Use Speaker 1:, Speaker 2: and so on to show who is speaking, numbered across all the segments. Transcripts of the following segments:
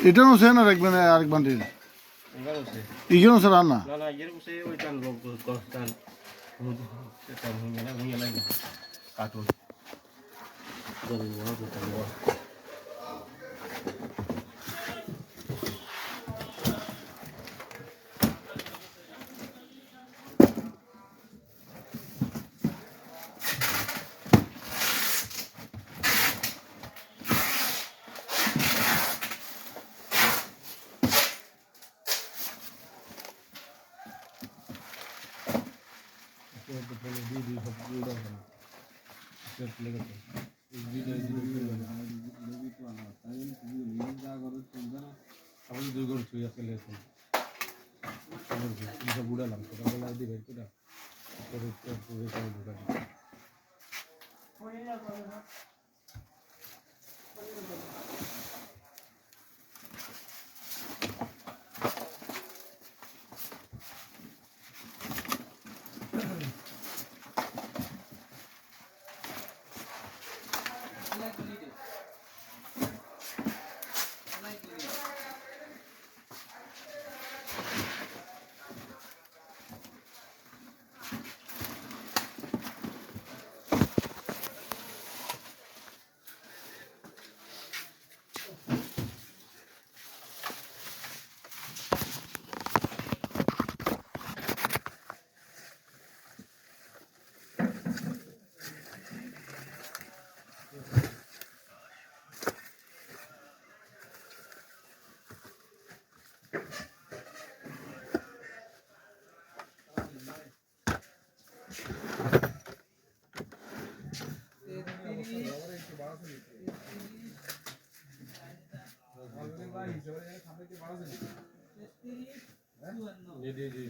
Speaker 1: এটা হচ্ছে না রাখবেন আরেক বান্ডিল ইগেন হচ্ছে রান্না
Speaker 2: কার্টুন দুই গরু ছুঁই আছে বুড়ালাম সকালবেলা দিবে কোটা ঢুকা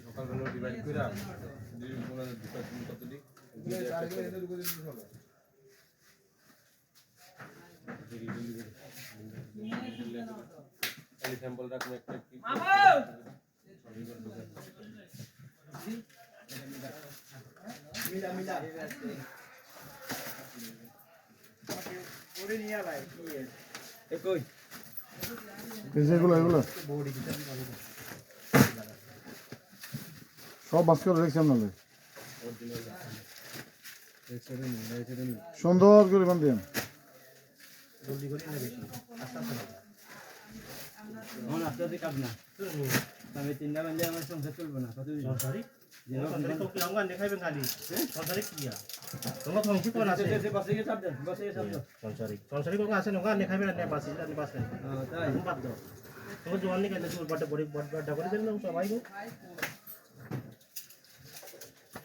Speaker 2: সকালবেলা ডিভাইড করে স্যাম্পল রাখুন একটা
Speaker 1: এগুলো সব বাস করে রেখেছেন নাহলে সুন্দর করে বান্ধেন
Speaker 3: তিনটা বান্ধে আমার সংসার চলবো না কত সরকারি দেখাইবেন খালি সরকারি ক্রিয়া তোমার সংসি কোন আছে বাসে গিয়ে চাপ দেন বাসে গিয়ে চাপ দাও সংসারি কোন আছে নগা দেখাইবেন না বাসে জানি বাসে তাই বাদ দাও তোমার জোয়ান নিকে তোর বাটা বড় বাটা করে দেন সবাই গো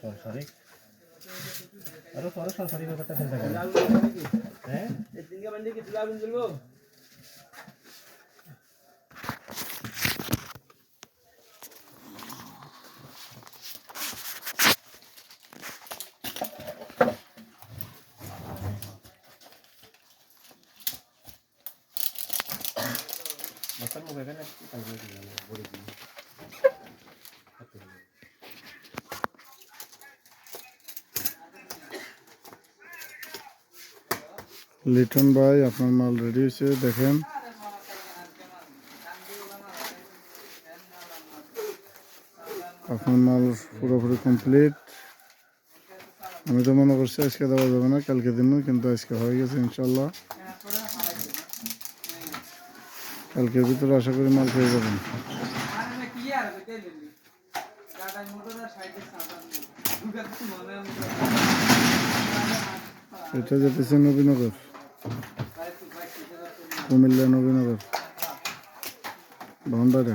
Speaker 3: সংসারি আরো পরে সংসারি ব্যাপারটা চিন্তা করেন হ্যাঁ এই তিনটা বান্ধে কি তুলাবেন চলবো
Speaker 1: লিটন ভাই আপনার মাল রেডি হয়েছে দেখেন আপনার মাল পুরোপুরি কমপ্লিট আমি তো মনে করছি আজকে দেওয়া যাবে না কালকে দিন কিন্তু আজকে হয়ে গেছে ইনশাল্লাহ কালকের ভিতরে আশা করি মাল পেয়ে যাবেন এটা যেতেছে নবীনগর কুমিল্লা নবীনগর ভান্ডারে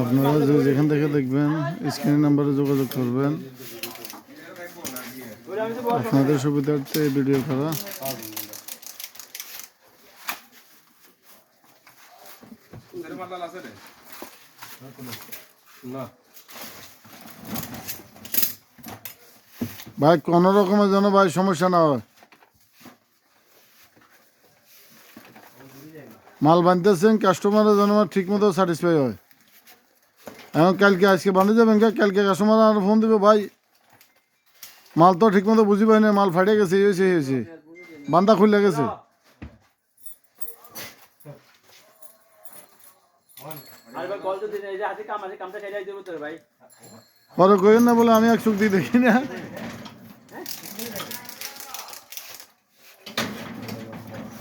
Speaker 1: আপনারা যেখান থেকে দেখবেন স্ক্রিনের নাম্বারে যোগাযোগ করবেন আপনাদের সুবিধার্থে এই ভিডিও করা
Speaker 2: না
Speaker 1: ভাই কোনো রকমের যেন ভাই সমস্যা না হয়। মাল বানতেছেন কাস্টমারের যেন ঠিক মতো স্যাটিসফাই হয়। এখন কালকে আজকে বাঁধে যাবেন কালকে কাস্টমার আর ফোন দিবে, ভাই মাল তো ঠিক মতো বুঝি পাই না, মাল ফাটে গেছে এই হয়েছে বান্দা খুলে গেছে। পরে কইেন না বলে আমি এক চোখ দিয়ে দেখি না।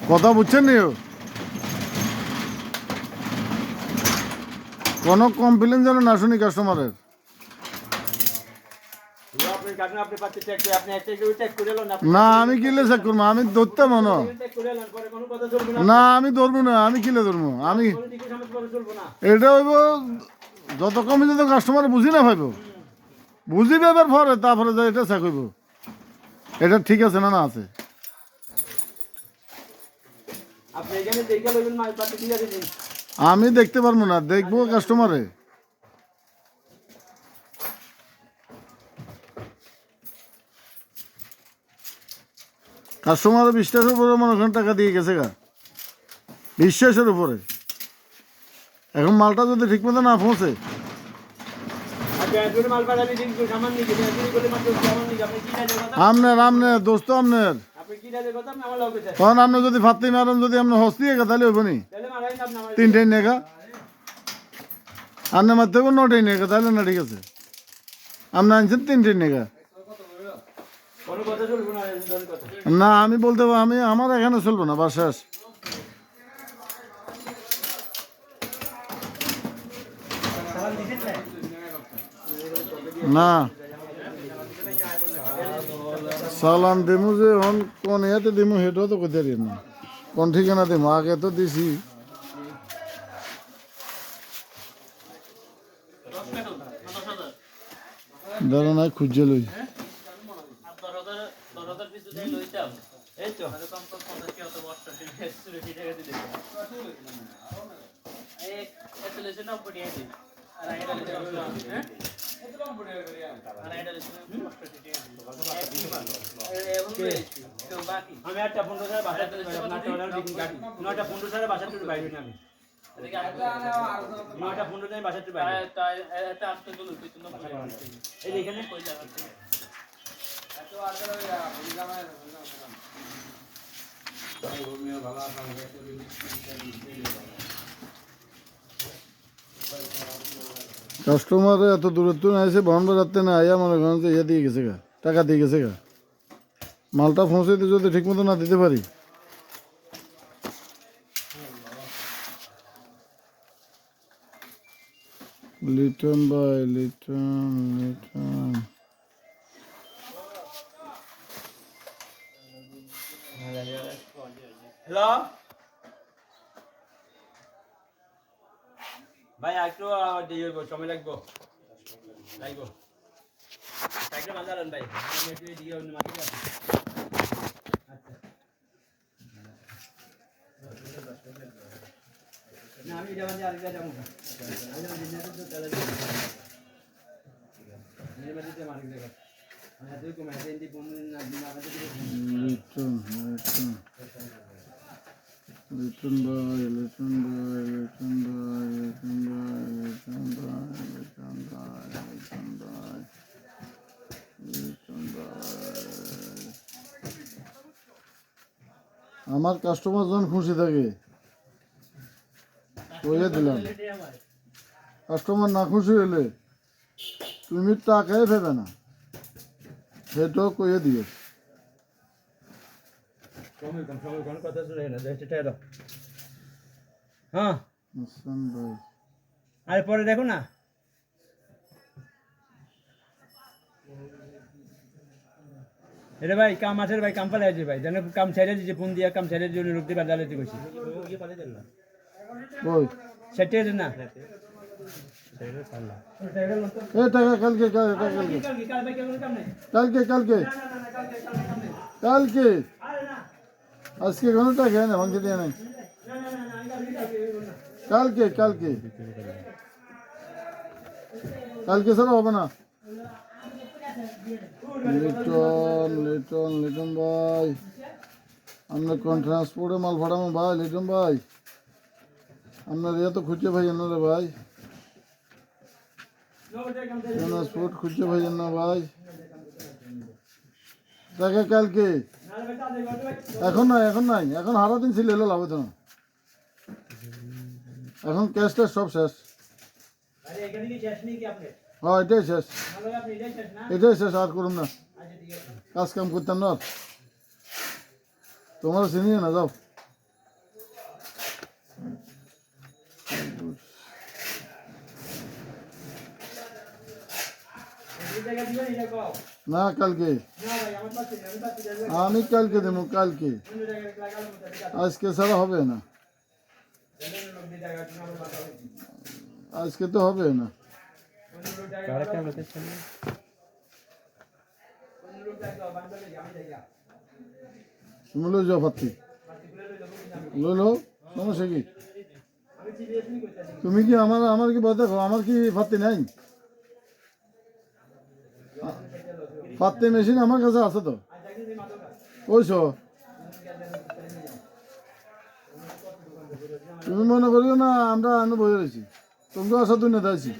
Speaker 1: কথা বুঝছেন নি? কোনো কমপ্লেন যেন না শুনি কাস্টমারের। না আমি কিলে চেক করবো, আমি ধরতে মনো না, আমি ধরবো না, আমি কিলে ধরবো আমি এটা হইব যত কমে যত কাস্টমার বুঝি না ভাইব, বুঝি ব্যাপার পরে তারপরে যাই এটা চেক হইব এটা ঠিক আছে না না আছে। আমি দেখতে পারবো না, দেখবো কাস্টমারে। কাস্টমার বিশ্বাসের উপরে মনে করেন টাকা দিয়ে গেছে গা, বিশ্বাসের উপরে। এখন মালটা যদি ঠিক মতো না পৌঁছে, আপনার দোস্ত আপনার তখন আপনি যদি ফাত্তি মারেন, যদি আপনি হস্তি একা তাহলে হইব নি 3টাই নেগা, আপনি মারতে হবে 9টাই নেগা, তাহলে না ঠিক আছে। আপনি আনছেন 3টাই নেগা না, আমি বলতে আমি আমার এখানে চলবো না, বাস শেষ। না চালান দিমু যে হন কোন ইয়াতে দিমু সেটাও তো কোথায় দিন না, কোন ঠিকানা দিমু আগে তো দিছি। দাঁড়া নাই খুঁজে লই
Speaker 3: আমি একটা 15,000 বাসা তুলে বাইরে, আপনার টাকা গাড়ি 9টা 15,000 বাসা তুলে বাইরে না আমি 9টা 15,000 বাসা তুলে বাইরে এটা আসতে গেল তুই তো এই এখানে কই জায়গা আছে এত আগে
Speaker 1: কাস্টমার এত দূরত্ব না এসে বহন রাখতে না আইয়া মনে করেন যে ইয়ে দিয়ে গেছে গা, টাকা দিয়ে গেছে গা। মালটা পৌঁছে যদি ঠিক মতো না দিতে পারি, লিটন ভাই লিটন
Speaker 3: হ্যালো ভাই একটু সময় লাগবো সাইকেল বাজারেন ভাই আমি একটু দিয়ে অন্য মাটি আছে। না আমি যাবেন যে আরেকটা যাবো না আমি বিজনেস তো চলে যাবে মেরে মাটিতে মারি দেখা আমি এত কমে এন্ডি বন্ধ না দিন আমাদের
Speaker 1: লিটন ভাই আমার কাস্টমার যখন খুশি থাকে কইয়া দিলাম, কাস্টমার না খুশি হলে তুমি টাকাই ভেবে না, সেটাও কইয়া দিও।
Speaker 3: কথা শুনে না হ্যাঁ আর পরে দেখো না এটা ভাই কাম আছে ভাই, কাম পালে আছে ভাই, জানো কাম ছেড়ে দিয়েছে, ফোন দিয়া কাম ছেড়ে জন্য লোক দিয়ে বাজালে কইছি
Speaker 1: ওই
Speaker 3: সেটে না
Speaker 1: এ টাকা কালকে কালকে আজকে কোনো টাকা না ভাঙতে দিয়ে নাই, কালকে কালকে কালকে ছাড়া হবে না। লিটন লিটন লিটন ভাই, আপনার কোন ট্রান্সপোর্টে মাল ভাড়াবো ভাই? লিটন ভাই, আপনার ইয়ে তো খুঁজে ভাই না রে ভাই, ট্রান্সপোর্ট খুঁজে ভাই না ভাই। দেখে কালকে, এখন নাই, এখন নাই, এখন হারা দিন ছিল এলো লাভ হতো না। এখন ক্যাশ ট্যাশ সব শেষ। হ্যাঁ এটাই শেষ, এটাই শেষ, আর করুন না, কাজ কাম করতাম না। তোমার চিনিয়ে না যাও। না কালকে, আমি কালকে দেবো, কালকে, আজকে ছাড়া হবে না, আজকে তো হবে না। তুমি লই যাও পাত্তি, লই লো, সমস্যা কি? তুমি কি আমার আমার কি বল, দেখো আমার কি পাত্তি নাই? পাত্তি মেশিন আমার কাছে আছে তো, ওইছো। তুমি মনে করিও না আমরা আমি বই রয়েছি, তোমাকে আসা তুই না দিয়েছি।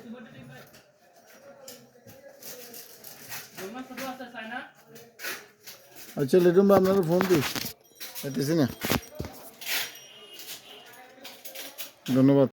Speaker 1: আচ্ছা লিটন ভাই, আপনারা ফোন দিই, না ধন্যবাদ।